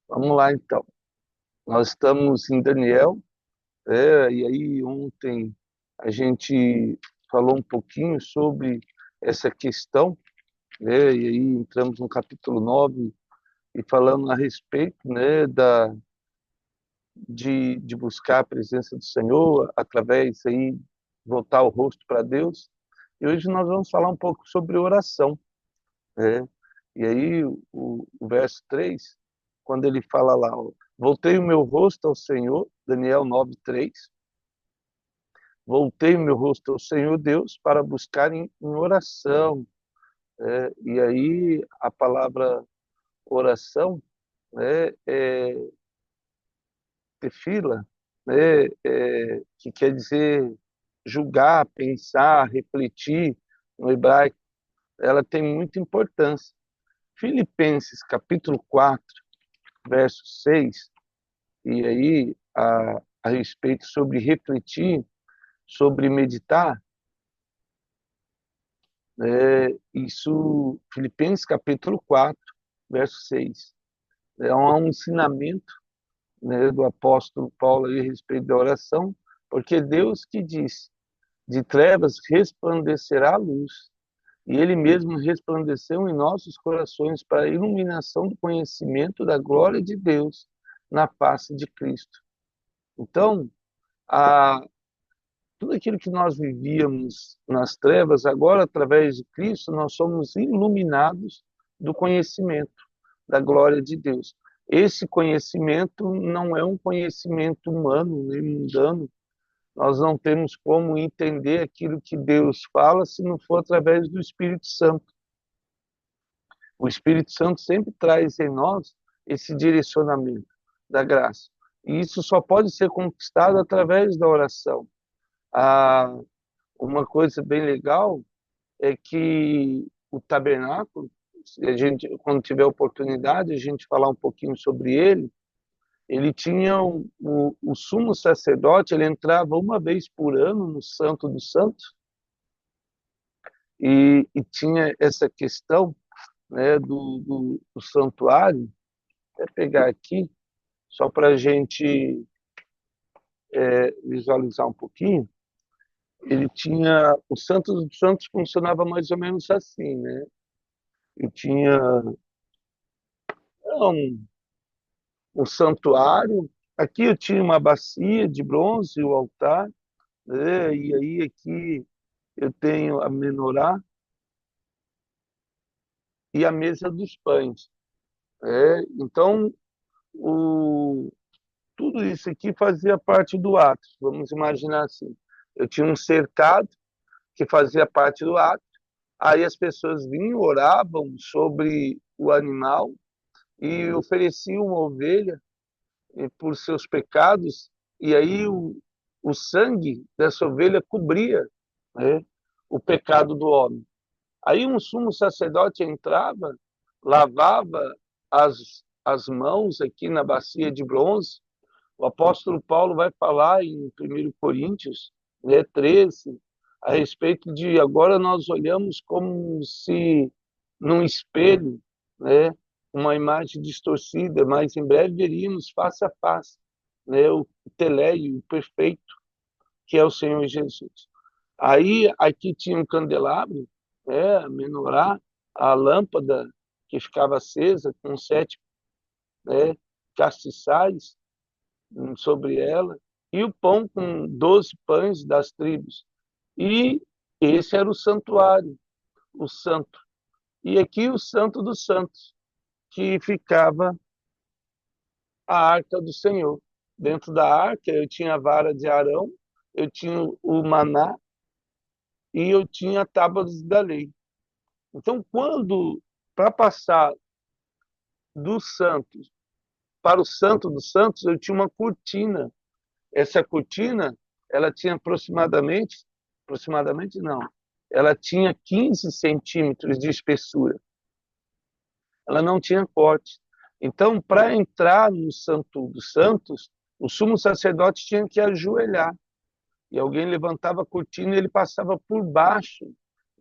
Vamos lá, então. Nós estamos em Daniel, e aí ontem a gente falou um pouquinho sobre essa questão, e aí entramos no capítulo 9 e falando a respeito, de buscar a presença do Senhor através aí voltar o rosto para Deus. E hoje nós vamos falar um pouco sobre oração, né? E aí o verso 3, quando ele fala lá, ó, voltei o meu rosto ao Senhor, Daniel 9:3, voltei o meu rosto ao Senhor Deus para buscar em oração. E aí a palavra oração, é tefila, que quer dizer julgar, pensar, refletir, no hebraico, ela tem muita importância. Filipenses capítulo 4, verso 6, e aí a respeito sobre refletir, sobre meditar, isso, Filipenses capítulo 4, verso 6, é um ensinamento, do apóstolo Paulo aí a respeito da oração, porque Deus que disse, de trevas resplandecerá a luz, e ele mesmo resplandeceu em nossos corações para a iluminação do conhecimento da glória de Deus na face de Cristo. Então, a, tudo aquilo que nós vivíamos nas trevas, agora, através de Cristo, nós somos iluminados do conhecimento da glória de Deus. Esse conhecimento não é um conhecimento humano, nem mundano. Nós não temos como entender aquilo que Deus fala se não for através do Espírito Santo. O Espírito Santo sempre traz em nós esse direcionamento da graça. E isso só pode ser conquistado através da oração. Ah, uma coisa bem legal é que o tabernáculo, a gente, quando tiver oportunidade, a gente falar um pouquinho sobre ele, ele tinha o sumo sacerdote, ele entrava uma vez por ano no Santo dos Santos e tinha essa questão, do santuário. Vou pegar aqui, só para a gente visualizar um pouquinho. Ele tinha, o Santos dos Santos funcionava mais ou menos assim, né? Eu tinha um, um santuário. Aqui eu tinha uma bacia de bronze, o altar, e aí aqui eu tenho a menorá e a mesa dos pães. Então, o, tudo isso aqui fazia parte do ato. Vamos imaginar assim. Eu tinha um cercado que fazia parte do ato. Aí as pessoas vinham, oravam sobre o animal e ofereciam uma ovelha por seus pecados, e aí o sangue dessa ovelha cobria, né, o pecado do homem. Aí um sumo sacerdote entrava, lavava as mãos aqui na bacia de bronze. O apóstolo Paulo vai falar em 1 Coríntios, 13, a respeito de agora nós olhamos como se num espelho, né, uma imagem distorcida, mas em breve veríamos face a face, o teleio, o perfeito, que é o Senhor Jesus. Aí aqui tinha um candelabro, a menorá, a lâmpada que ficava acesa com 7, castiçais sobre ela, e o pão com 12 pães das tribos. E esse era o santuário, o santo. E aqui o santo dos santos, que ficava a arca do Senhor. Dentro da arca eu tinha a vara de Arão, eu tinha o maná e eu tinha a tábua da lei. Então, para passar dos santos para o santo dos santos, eu tinha uma cortina. Essa cortina, ela tinha aproximadamente não, ela tinha 15 centímetros de espessura. Ela não tinha corte. Então, para entrar no Santo dos Santos, o sumo sacerdote tinha que ajoelhar. E alguém levantava a cortina e ele passava por baixo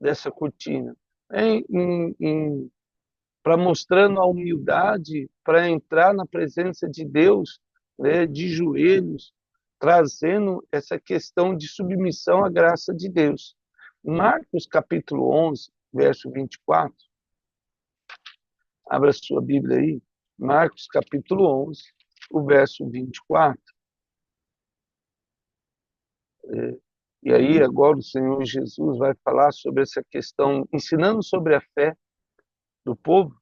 dessa cortina. Em para mostrando a humildade para entrar na presença de Deus, né, de joelhos, trazendo essa questão de submissão à graça de Deus. Marcos capítulo 11, verso 24, abra sua Bíblia aí, Marcos capítulo 11, o verso 24. E aí agora o Senhor Jesus vai falar sobre essa questão, ensinando sobre a fé do povo,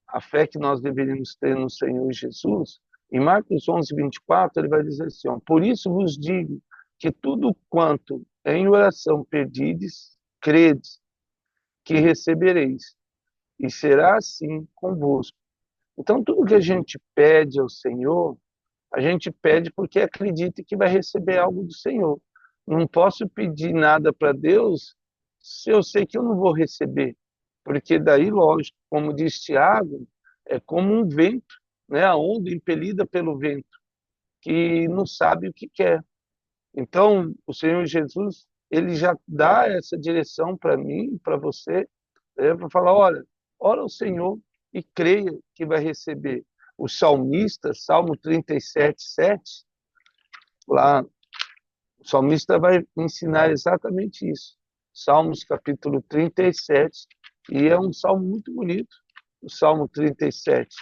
a fé que nós deveríamos ter no Senhor Jesus. Em Marcos 11, 24, ele vai dizer assim, ó, por isso vos digo que tudo quanto em oração pedides, credes, que recebereis, e será assim convosco. Então, tudo que a gente pede ao Senhor, a gente pede porque acredita que vai receber algo do Senhor. Não posso pedir nada para Deus se eu sei que eu não vou receber. Porque daí, lógico, como diz Tiago, é como um vento, né? A onda impelida pelo vento, que não sabe o que quer. Então, o Senhor Jesus, ele já dá essa direção para mim, para você, para falar, olha, ora ao Senhor e creia que vai receber. O salmista, Salmo 37, 7, lá, o salmista vai ensinar exatamente isso. Salmos capítulo 37, e é um salmo muito bonito, o Salmo 37,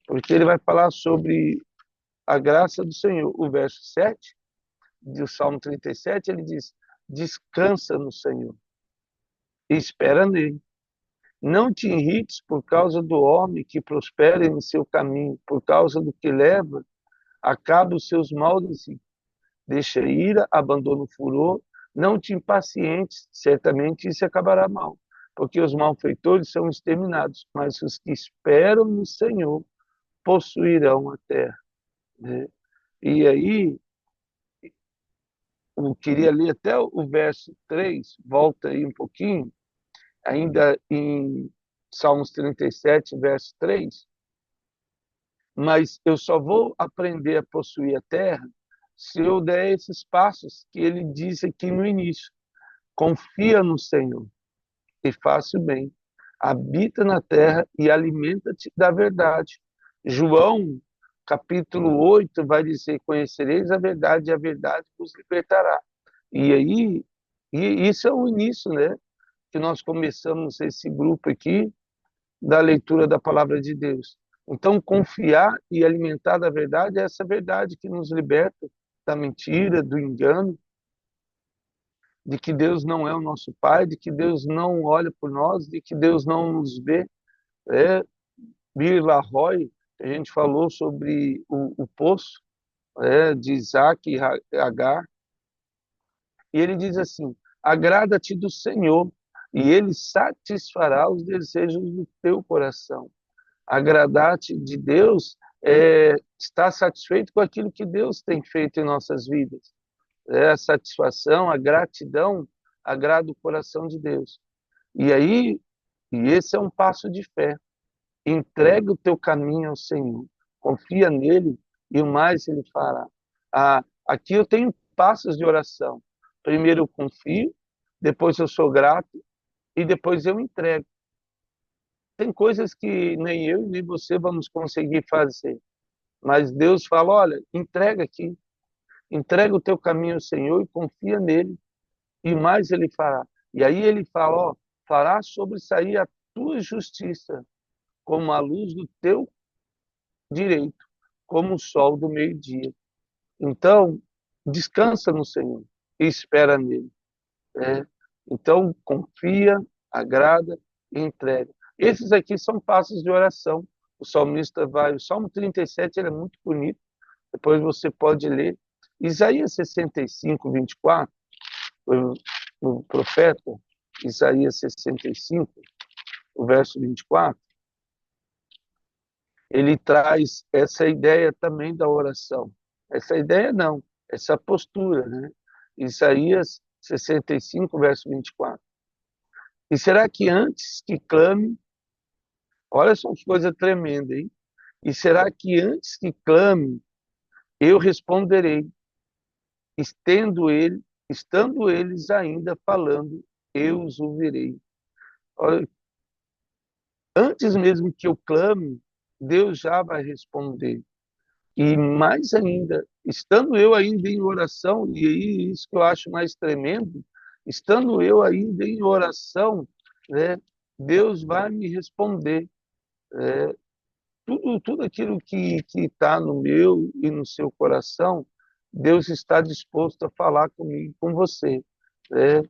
porque ele vai falar sobre a graça do Senhor. O verso 7 do Salmo 37, ele diz, descansa no Senhor e espera nele. Não te irrites por causa do homem que prospera em seu caminho, por causa do que leva a cabo os seus maus desígnios. Deixa a ira, abandona o furor, não te impacientes, certamente isso acabará mal, porque os malfeitores são exterminados, mas os que esperam no Senhor possuirão a terra. Né? E aí, eu queria ler até o verso 3, volta aí um pouquinho, ainda em Salmos 37, verso 3, mas eu só vou aprender a possuir a terra se eu der esses passos que ele disse aqui no início. Confia no Senhor e faça o bem. Habita na terra e alimenta-te da verdade. João, capítulo 8, vai dizer, conhecereis a verdade e a verdade vos libertará. E aí, e isso é o início, né? Que nós começamos esse grupo aqui da leitura da palavra de Deus. Então, confiar e alimentar da verdade é essa verdade que nos liberta da mentira, do engano, de que Deus não é o nosso Pai, de que Deus não olha por nós, de que Deus não nos vê. É, Bir Laroy, a gente falou sobre o poço de Isaac e Agar, e ele diz assim, agrada-te do Senhor, e ele satisfará os desejos do teu coração. Agradar-te de Deus é estar satisfeito com aquilo que Deus tem feito em nossas vidas. A satisfação, a gratidão agrada o coração de Deus. E aí, e esse é um passo de fé. Entrega o teu caminho ao Senhor, confia nele e o mais ele fará. Aqui eu tenho passos de oração. Primeiro eu confio, depois eu sou grato e depois eu entrego. Tem coisas que nem eu nem você vamos conseguir fazer, mas Deus fala, olha, entrega aqui, entrega o teu caminho ao Senhor e confia nele e mais ele fará. E aí ele fala, ó, fará sobressair a tua justiça como a luz do teu direito, como o sol do meio-dia. Então, descansa no Senhor e espera nele. Né? Então, confia, agrada e entrega. Esses aqui são passos de oração. O salmista vai, o Salmo 37 ele é muito bonito, depois você pode ler. Isaías 65, 24, o profeta, Isaías 65, o verso 24, ele traz essa ideia também da oração. Essa ideia não, essa postura, né? Isaías 65, verso 24. E será que antes que clame, olha só que coisa tremenda, hein? E será que antes que clame, eu responderei, estando eles ainda falando, eu os ouvirei. Olha, Antes mesmo que eu clame, Deus já vai responder. E mais ainda, estando eu ainda em oração, e aí isso que eu acho mais tremendo, estando eu ainda em oração, né, Deus vai me responder. Tudo aquilo que está no meu e no seu coração, Deus está disposto a falar comigo, com você. Né?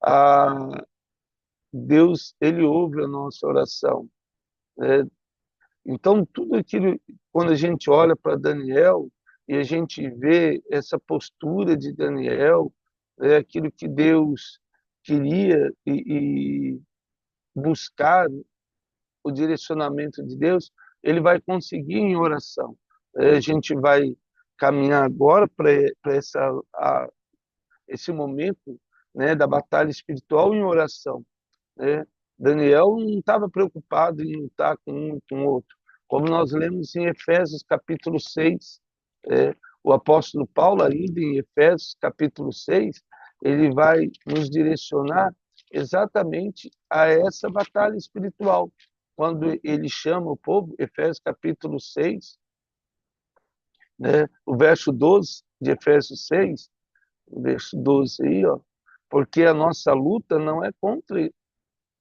A Deus, ele ouve a nossa oração. Né? Então, tudo aquilo, quando a gente olha para Daniel e a gente vê essa postura de Daniel, é aquilo que Deus queria e buscar o direcionamento de Deus, ele vai conseguir em oração. A gente vai caminhar agora para esse momento, né, da batalha espiritual em oração. Né? Daniel não estava preocupado em lutar com um e com o outro. Como nós lemos em Efésios capítulo 6, o apóstolo Paulo, ainda em Efésios capítulo 6, ele vai nos direcionar exatamente a essa batalha espiritual. Quando ele chama o povo, Efésios capítulo 6, né, o verso 12 de Efésios 6, o verso 12 aí, ó, porque a nossa luta não é contra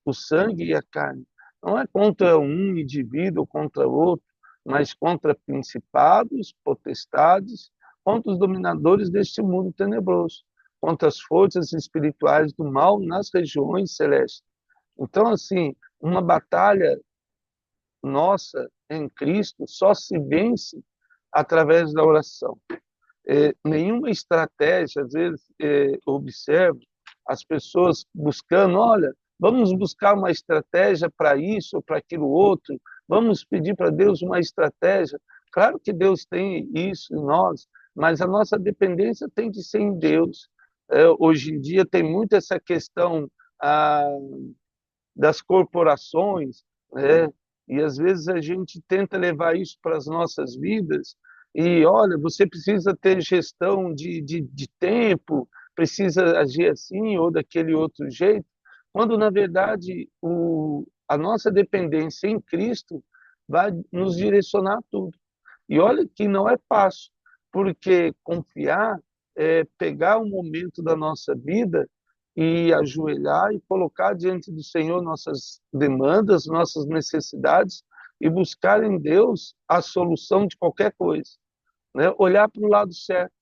o sangue e a carne. Não é contra um indivíduo ou contra outro, mas contra principados, potestades, contra os dominadores deste mundo tenebroso, contra as forças espirituais do mal nas regiões celestes. Então, assim, uma batalha nossa em Cristo só se vence através da oração. Nenhuma estratégia, às vezes, observo as pessoas buscando, olha, vamos buscar uma estratégia para isso ou para aquilo outro, vamos pedir para Deus uma estratégia. Claro que Deus tem isso em nós, mas a nossa dependência tem que ser em Deus. Hoje em dia tem muito essa questão ah, das corporações, né? E às vezes a gente tenta levar isso para as nossas vidas e, olha, você precisa ter gestão de tempo, precisa agir assim ou daquele outro jeito, quando na verdade a nossa dependência em Cristo vai nos direcionar tudo. E olha que não é fácil, porque confiar é pegar um momento da nossa vida e ajoelhar e colocar diante do Senhor nossas demandas, nossas necessidades e buscar em Deus a solução de qualquer coisa, né? Olhar para o lado certo,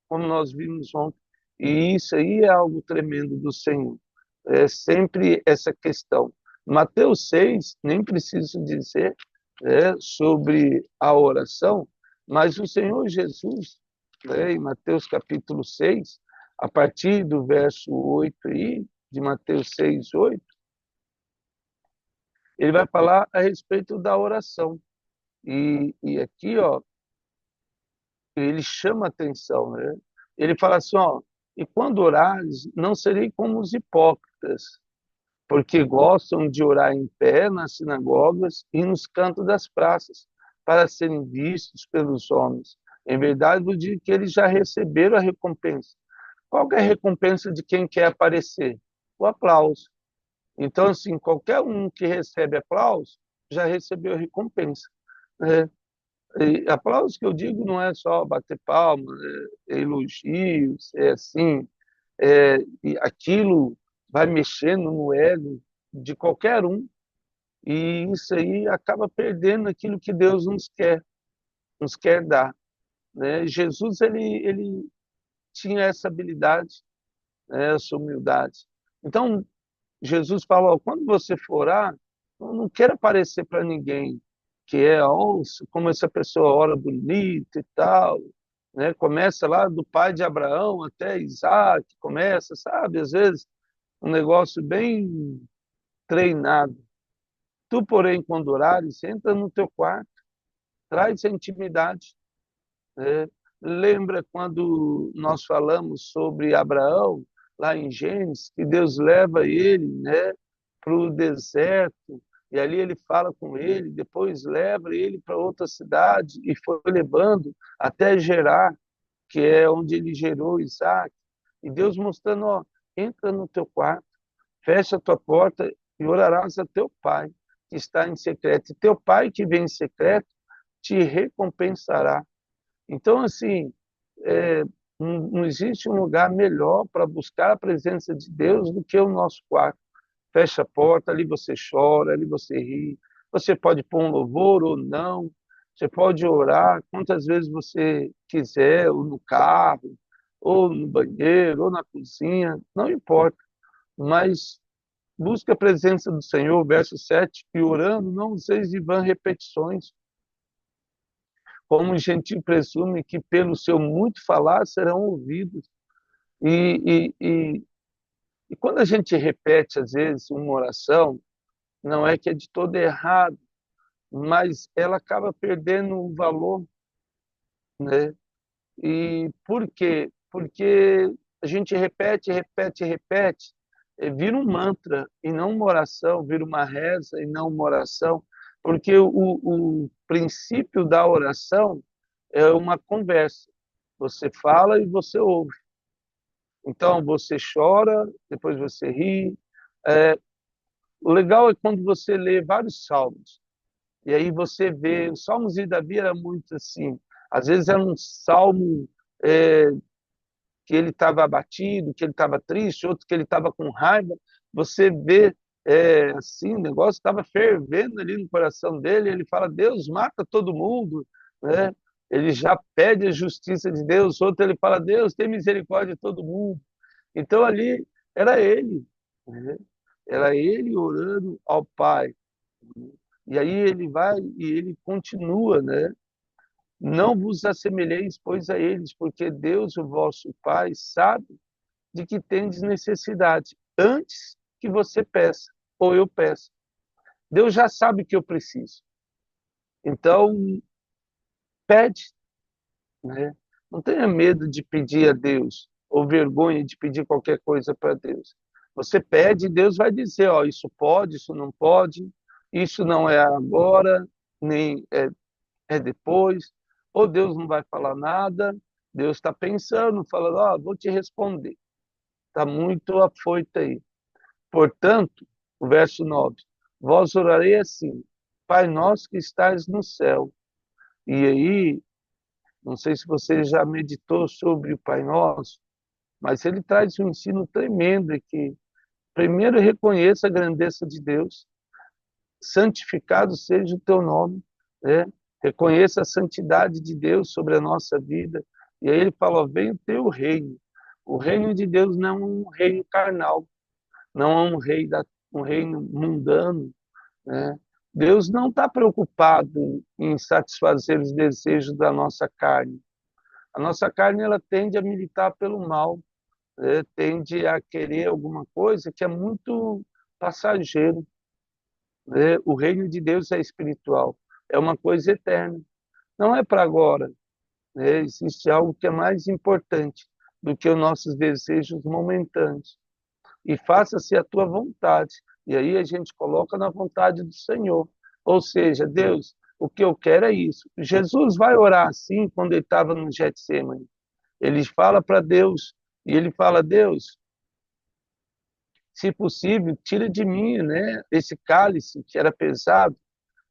como nós vimos ontem. E isso aí é algo tremendo do Senhor. É sempre essa questão. Mateus 6, nem preciso dizer, sobre a oração, mas o Senhor Jesus, em Mateus capítulo 6, a partir do verso 8 aí, de Mateus 6, 8, ele vai falar a respeito da oração. E aqui, ó, ele chama atenção, né? Ele fala assim, ó, e quando orares, não serei como os hipócritas, porque gostam de orar em pé nas sinagogas e nos cantos das praças, para serem vistos pelos homens. Em verdade, vos digo que eles já receberam a recompensa. Qual que é a recompensa de quem quer aparecer? O aplauso. Então, assim, qualquer um que recebe aplauso já recebeu a recompensa. Né? E aplauso que eu digo não é só bater palma, é elogios, é assim, e aquilo vai mexendo no ego de qualquer um, e isso aí acaba perdendo aquilo que Deus nos quer dar. Né? Jesus, ele tinha essa habilidade, né, essa humildade. Então, Jesus falou, quando você for orar, não queira parecer para ninguém que como essa pessoa ora bonito e tal, né? Começa lá do pai de Abraão até Isaac, começa, sabe, às vezes um negócio bem treinado. Tu, porém, quando orares, entra no teu quarto, traz a intimidade, né? Lembra quando nós falamos sobre Abraão, lá em Gênesis, que Deus leva ele, né, para o deserto, e ali ele fala com ele, depois leva ele para outra cidade, e foi levando até Gerar, que é onde ele gerou Isaac. E Deus mostrando, ó, entra no teu quarto, fecha a tua porta e orarás a teu pai. que está em secreto, e teu Pai que vem em secreto te recompensará. Então, assim, é, não existe um lugar melhor para buscar a presença de Deus do que o nosso quarto. Fecha a porta, ali você chora, ali você ri. Você pode pôr um louvor ou não. Você pode orar quantas vezes você quiser, ou no carro, ou no banheiro, ou na cozinha, não importa. Mas busque a presença do Senhor, verso 7, e orando, não useis de vã repetições, como o gentil presume que pelo seu muito falar serão ouvidos. E quando a gente repete, às vezes, uma oração, não é que é de todo errado, mas ela acaba perdendo o valor, né? E por quê? Porque a gente repete, repete, repete, vira um mantra e não uma oração, vira uma reza e não uma oração, porque o princípio da oração é uma conversa. Você fala e você ouve. Então, você chora, depois você ri. É, o legal é quando você lê vários salmos. E aí você vê, os salmos de Davi era muito assim. Às vezes era um salmo é, que ele estava abatido, que ele estava triste, outro que ele estava com raiva. Você vê assim, o negócio estava fervendo ali no coração dele. Ele fala: Deus mata todo mundo, né? Ele já pede a justiça de Deus. Outro ele fala: Deus tem misericórdia de todo mundo. Então ali era ele, né? Era ele orando ao Pai. E aí ele vai e ele continua, né? Não vos assemelheis, pois, a eles, porque Deus, o vosso Pai, sabe de que tendes necessidade, antes que você peça, ou eu peça. Deus já sabe que eu preciso. Então, pede, né? Não tenha medo de pedir a Deus, ou vergonha de pedir qualquer coisa para Deus. Você pede e Deus vai dizer, ó, isso pode, isso não pode, isso não é agora, nem é depois, ou Deus não vai falar nada, Deus está pensando, falando, ó, vou te responder. Está muito afoito aí. Portanto, o verso 9, vós orarei assim, Pai nosso que estás no céu. E aí, não sei se você já meditou sobre o Pai Nosso, mas ele traz um ensino tremendo aqui. Primeiro, reconheça a grandeza de Deus, santificado seja o teu nome, né? Reconheça a santidade de Deus sobre a nossa vida. E aí ele fala, vem o teu reino. O reino de Deus não é um reino carnal, não é um reino mundano, né? Deus não está preocupado em satisfazer os desejos da nossa carne. A nossa carne ela tende a militar pelo mal, né? Tende a querer alguma coisa que é muito passageiro, né? O reino de Deus é espiritual, é uma coisa eterna, não é para agora, né? Existe algo que é mais importante do que os nossos desejos momentâneos. E faça-se a tua vontade. E aí a gente coloca na vontade do Senhor. Ou seja, Deus, o que eu quero é isso. Jesus vai orar assim quando ele estava no Getsemane. Ele fala para Deus, e ele fala, Deus, se possível, tira de mim, né, esse cálice que era pesado.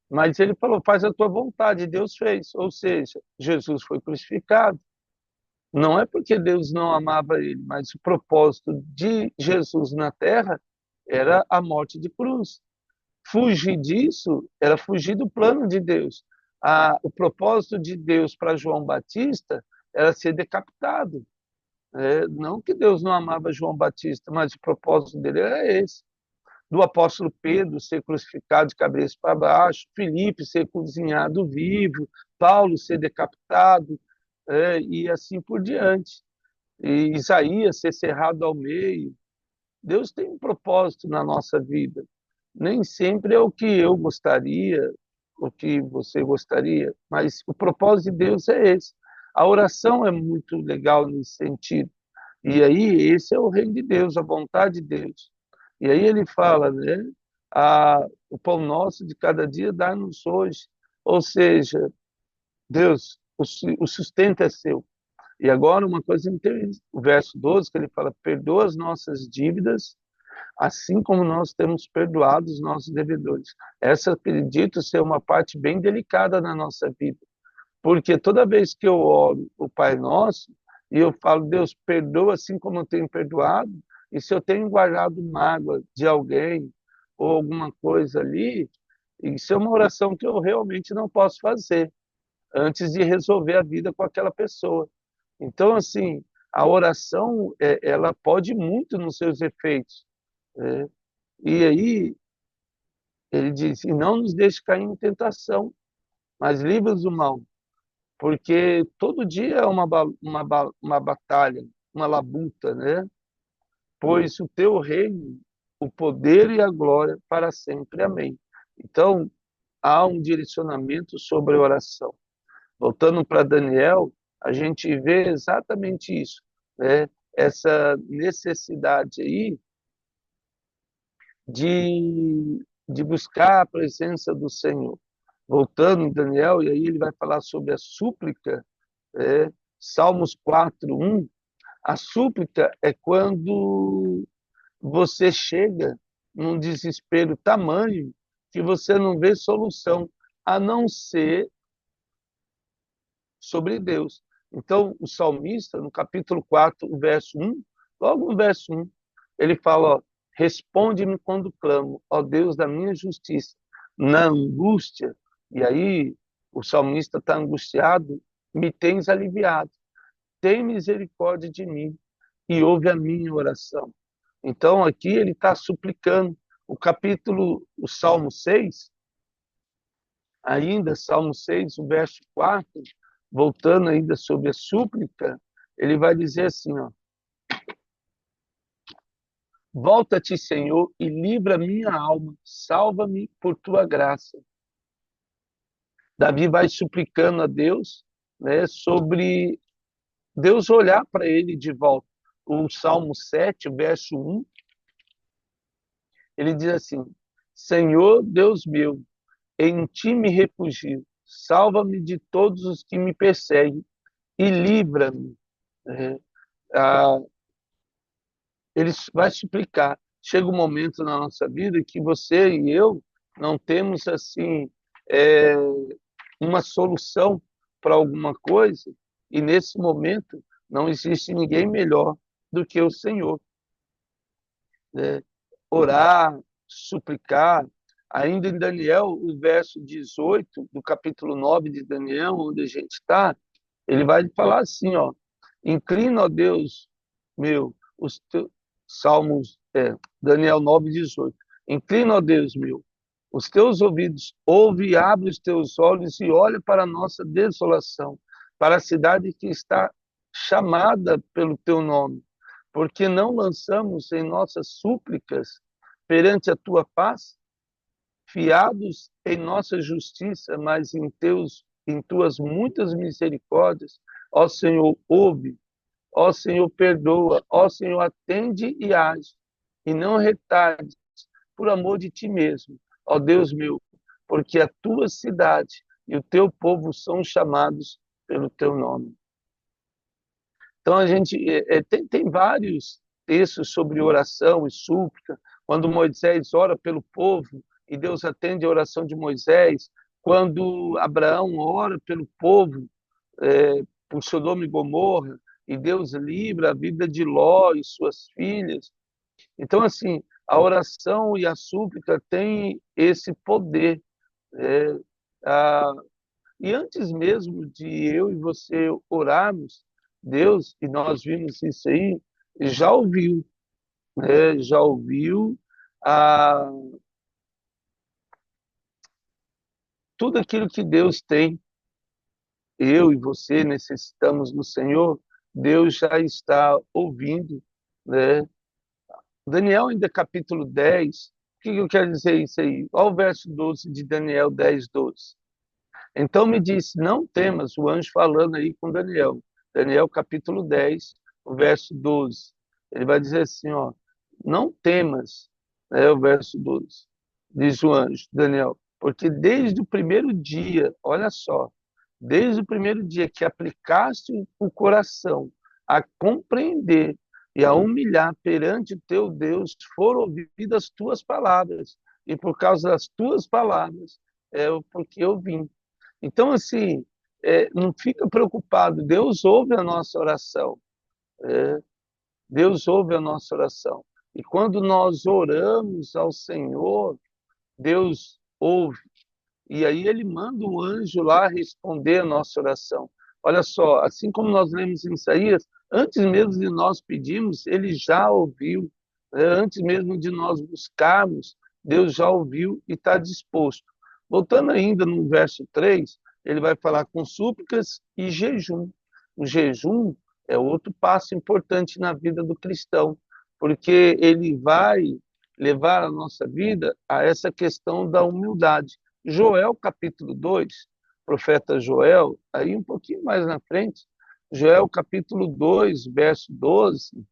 Mas ele falou, faz a tua vontade, e Deus fez. Ou seja, Jesus foi crucificado. Não é porque Deus não amava ele, mas o propósito de Jesus na terra era a morte de cruz. Fugir disso era fugir do plano de Deus. O propósito de Deus para João Batista era ser decapitado. Não que Deus não amava João Batista, mas o propósito dele era esse. Do apóstolo Pedro ser crucificado de cabeça para baixo, Filipe ser cozinhado vivo, Paulo ser decapitado, e assim por diante. E Isaías ser cerrado ao meio. Deus tem um propósito na nossa vida. Nem sempre é o que eu gostaria, o que você gostaria, mas o propósito de Deus é esse. A oração é muito legal nesse sentido. E aí, esse é o reino de Deus, a vontade de Deus. E aí ele fala, né? O pão nosso de cada dia dá-nos hoje. Ou seja, Deus, o sustento é seu. E agora uma coisa interessante, o verso 12, que ele fala, perdoa as nossas dívidas, assim como nós temos perdoado os nossos devedores. Essa acredito ser uma parte bem delicada na nossa vida, porque toda vez que eu oro o Pai Nosso e eu falo, Deus, perdoa assim como eu tenho perdoado, e se eu tenho guardado mágoa de alguém ou alguma coisa ali, isso é uma oração que eu realmente não posso fazer antes de resolver a vida com aquela pessoa. Então, assim, a oração, ela pode muito nos seus efeitos, né? E aí, ele diz, e não nos deixe cair em tentação, mas livra-nos do mal, porque todo dia é uma batalha, uma labuta, né? Pois o teu reino, o poder e a glória para sempre. Amém. Então, há um direcionamento sobre a oração. Voltando para Daniel, a gente vê exatamente isso, né? Essa necessidade aí de buscar a presença do Senhor. Voltando em Daniel, e aí ele vai falar sobre a súplica, né? Salmos 4:1. A súplica é quando você chega num desespero tamanho que você não vê solução, a não ser sobre Deus. Então, o salmista, no capítulo 4, o verso 1, logo no verso 1, ele fala, ó, responde-me quando clamo, ó Deus da minha justiça, na angústia. E aí, o salmista está angustiado, me tens aliviado, tem misericórdia de mim e ouve a minha oração. Então, aqui ele está suplicando. O Salmo 6, ainda, Salmo 6, o verso 4, voltando ainda sobre a súplica, ele vai dizer assim, ó, volta-te, Senhor, e livra minha alma, salva-me por tua graça. Davi vai suplicando a Deus, né, sobre Deus olhar para ele de volta. O Salmo 7, verso 1, ele diz assim, Senhor Deus meu, em ti me refugio, salva-me de todos os que me perseguem e livra-me. Né? Ah, ele vai suplicar. Chega um momento na nossa vida que você e eu não temos assim é, uma solução para alguma coisa e nesse momento não existe ninguém melhor do que o Senhor, né? Orar, suplicar. Ainda em Daniel, o verso 18 do capítulo 9 de Daniel, onde a gente está, ele vai falar assim, ó, inclina, ó Deus meu, os teus Salmos, Daniel 9:18. Inclina, ó Deus meu, os teus ouvidos, ouve e abre os teus olhos e olha para a nossa desolação, para a cidade que está chamada pelo teu nome, porque não lançamos em nossas súplicas perante a tua paz, fiados em nossa justiça, mas em tuas muitas misericórdias, ó Senhor, ouve, ó Senhor, perdoa, ó Senhor, atende e age, e não retardes, por amor de ti mesmo, ó Deus meu, porque a tua cidade e o teu povo são chamados pelo teu nome. Então, a gente tem vários textos sobre oração e súplica. Quando Moisés ora pelo povo e Deus atende a oração de Moisés. Quando Abraão ora pelo povo, por Sodoma e Gomorra, e Deus livra a vida de Ló e suas filhas. Então, assim, a oração e a súplica têm esse poder. É, a, e antes mesmo de eu e você orarmos, Deus, e nós vimos isso aí, já ouviu, né? Já ouviu a, tudo aquilo que Deus tem. Eu e você necessitamos no Senhor, Deus já está ouvindo, né? Daniel, ainda capítulo 10, o que eu quero dizer isso aí? Olha o verso 12 de Daniel 10:12. Então me disse, não temas, o anjo falando aí com Daniel. Daniel capítulo 10, o verso 12. Ele vai dizer assim, ó, não temas, né, o verso 12, diz o anjo, Daniel, porque desde o primeiro dia, olha só, desde o primeiro dia que aplicaste o coração a compreender e a humilhar perante o teu Deus, foram ouvidas as tuas palavras, e por causa das tuas palavras porque eu vim. Então, assim, não fica preocupado, Deus ouve a nossa oração, é, Deus ouve a nossa oração. E quando nós oramos ao Senhor, Deus ouve. E aí ele manda um anjo lá responder a nossa oração. Olha só, assim como nós lemos em Isaías, antes mesmo de nós pedirmos, ele já ouviu. Antes mesmo de nós buscarmos, Deus já ouviu e está disposto. Voltando ainda no verso 3, ele vai falar com súplicas e jejum. O jejum é outro passo importante na vida do cristão, porque ele vai levar a nossa vida a essa questão da humildade. Joel, capítulo 2, profeta Joel, aí um pouquinho mais na frente, Joel, capítulo 2, verso 12,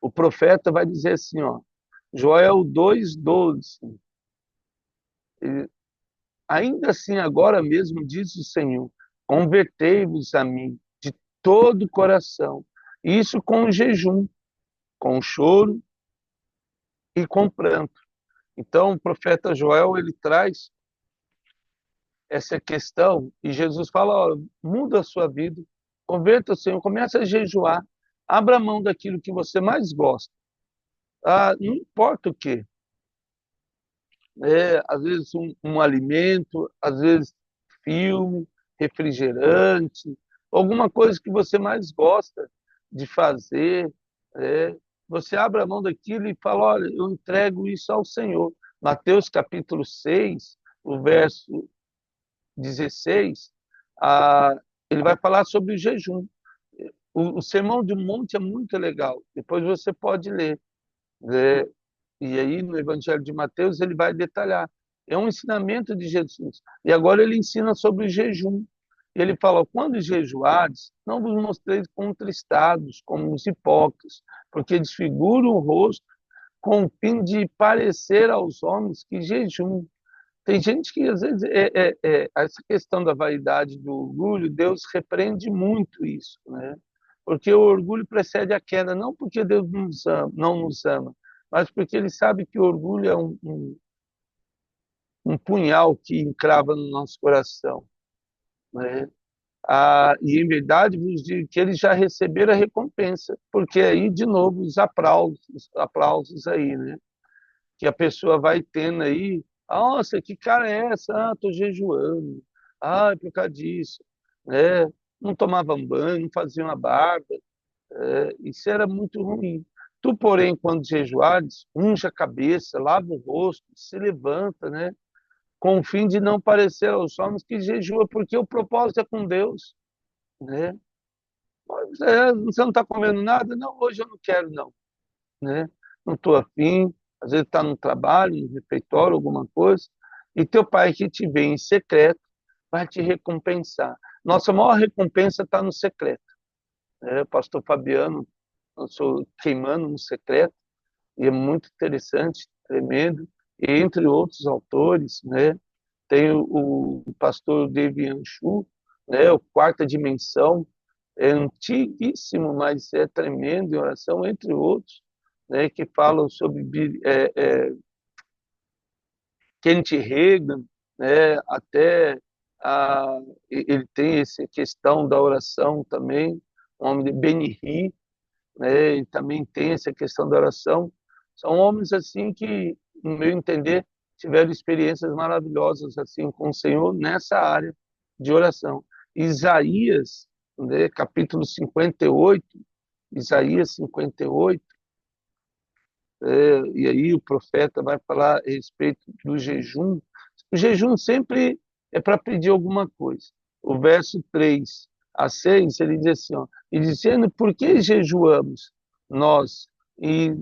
o profeta vai dizer assim, ó, Joel 2, 12, ainda assim agora mesmo diz o Senhor, convertei-vos a mim de todo o coração, isso com jejum, com choro e com pranto. Então, o profeta Joel, ele traz essa questão e Jesus fala, ó, muda a sua vida, converta o Senhor, comece a jejuar, abra mão daquilo que você mais gosta. Não importa o quê. Às vezes um alimento, às vezes filme, refrigerante, alguma coisa que você mais gosta de fazer. Você abre a mão daquilo e fala, olha, eu entrego isso ao Senhor. Mateus capítulo 6, o verso 16, ele vai falar sobre o jejum. O Sermão do Monte é muito legal, depois você pode ler. Né? E aí, no Evangelho de Mateus, ele vai detalhar. É um ensinamento de Jesus. E agora ele ensina sobre o jejum. Ele fala, quando jejuardes, não vos mostreis contristados, como os hipócritas, porque desfiguram o rosto com o fim de parecer aos homens que jejum. Tem gente que, às vezes, essa questão da vaidade, do orgulho, Deus repreende muito isso, né? Porque o orgulho precede a queda, não porque Deus não nos ama, mas porque ele sabe que o orgulho é um punhal que encrava no nosso coração, né? E em verdade vos digo que eles já receberam a recompensa, porque aí, de novo, os aplausos aí, né? Que a pessoa vai tendo aí, nossa, que cara é essa? Tô jejuando. É por causa disso. Né? Não tomava banho, não fazia uma barba. Isso era muito ruim. Tu, porém, quando jejuares, unge a cabeça, lava o rosto, se levanta, né? Com o fim de não parecer aos homens que jejua, porque o propósito é com Deus. Né? Você não está comendo nada? Não, hoje eu não quero, não. Né? Não estou afim, às vezes está no trabalho, no refeitório, alguma coisa, e teu pai que te vê em secreto vai te recompensar. Nossa maior recompensa está no secreto. O pastor Fabiano, eu sou queimando no secreto, e é muito interessante, tremendo, e entre outros autores, né, tem o pastor David Anchu, né, o Quarta Dimensão, é antiguíssimo, mas é tremendo em oração, entre outros, né, que falam sobre Kent Reagan, né, até ele tem essa questão da oração também, o homem de Benny, né, ele também tem essa questão da oração. São homens assim que, no meu entender, tiveram experiências maravilhosas assim com o Senhor nessa área de oração. Isaías, né, capítulo 58, Isaías 58, e aí o profeta vai falar a respeito do jejum. O jejum sempre é para pedir alguma coisa. O verso 3 a 6, ele diz assim, ó, e dizendo, por que jejuamos nós e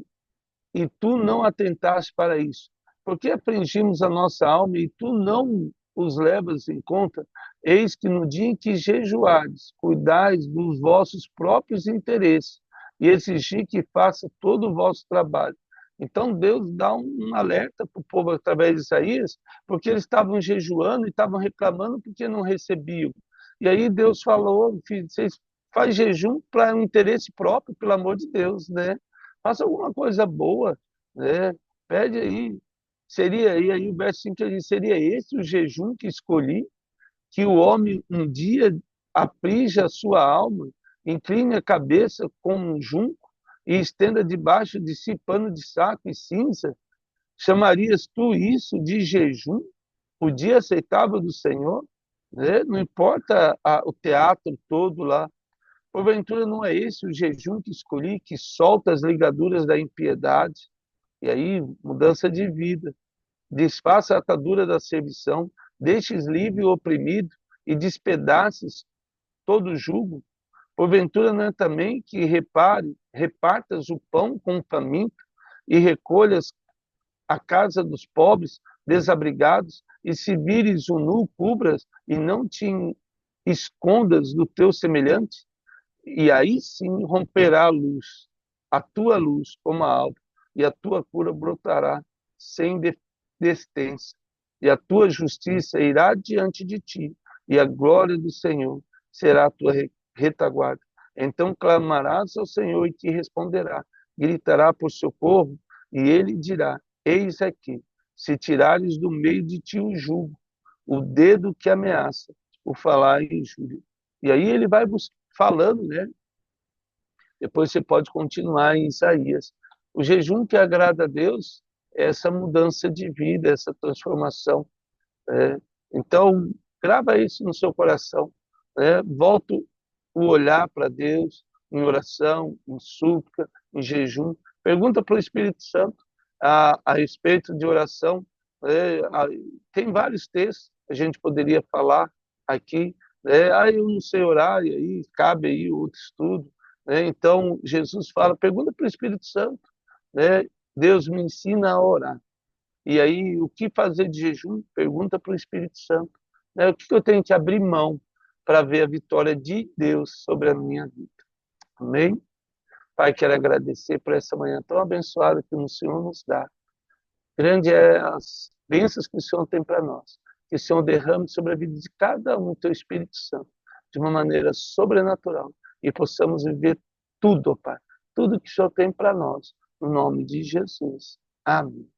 tu não atentaste para isso? Por que afligimos a nossa alma e tu não os levas em conta? Eis que no dia em que jejuardes, cuidais dos vossos próprios interesses e exigir que faça todo o vosso trabalho. Então Deus dá um alerta para o povo através de Isaías, porque eles estavam jejuando e estavam reclamando porque não recebiam. E aí Deus falou, filho, vocês faz jejum para um interesse próprio, pelo amor de Deus, né? Faça alguma coisa boa, né? Pede aí. Seria, e aí o verso 5 diz, seria esse o jejum que escolhi, que o homem um dia aprija a sua alma, incline a cabeça como um junco e estenda debaixo de si pano de saco e cinza? Chamarias tu isso de jejum? O dia aceitável do Senhor? Né? Não importa o teatro todo lá. Porventura não é esse o jejum que escolhi, que solta as ligaduras da impiedade? E aí, mudança de vida. Desfaça a atadura da servição, deixes livre o oprimido e despedaces todo o jugo. Porventura não é também que repartas o pão com o faminto e recolhas a casa dos pobres, desabrigados, e se vires o nu, cubras e não te escondas do teu semelhante? E aí sim romperá a luz, a tua luz como a alva, e a tua cura brotará sem destença, e a tua justiça irá diante de ti, e a glória do Senhor será a tua retaguarda. Então clamarás ao Senhor e te responderá, gritará por socorro, e ele dirá: Eis aqui, se tirares do meio de ti o jugo, o dedo que ameaça, o falar em injúria. E aí ele vai falando, né? Depois você pode continuar em Isaías. O jejum que agrada a Deus é essa mudança de vida, essa transformação. Né? Então, grava isso no seu coração. Né? Volta o olhar para Deus em oração, em súplica, em jejum. Pergunta para o Espírito Santo a respeito de oração. Né? Tem vários textos que a gente poderia falar aqui. Né? Eu não sei orar, e aí cabe aí outro estudo. Né? Então, Jesus fala, pergunta para o Espírito Santo. Né? Deus me ensina a orar. E aí, o que fazer de jejum? Pergunta para o Espírito Santo. Né? O que eu tenho que abrir mão para ver a vitória de Deus sobre a minha vida? Amém? Pai, quero agradecer por essa manhã tão abençoada que o Senhor nos dá. Grande é as bênçãos que o Senhor tem para nós. Que o Senhor derrame sobre a vida de cada um o teu Espírito Santo, de uma maneira sobrenatural. E possamos viver tudo, Pai. Tudo que o Senhor tem para nós. No nome de Jesus. Amém.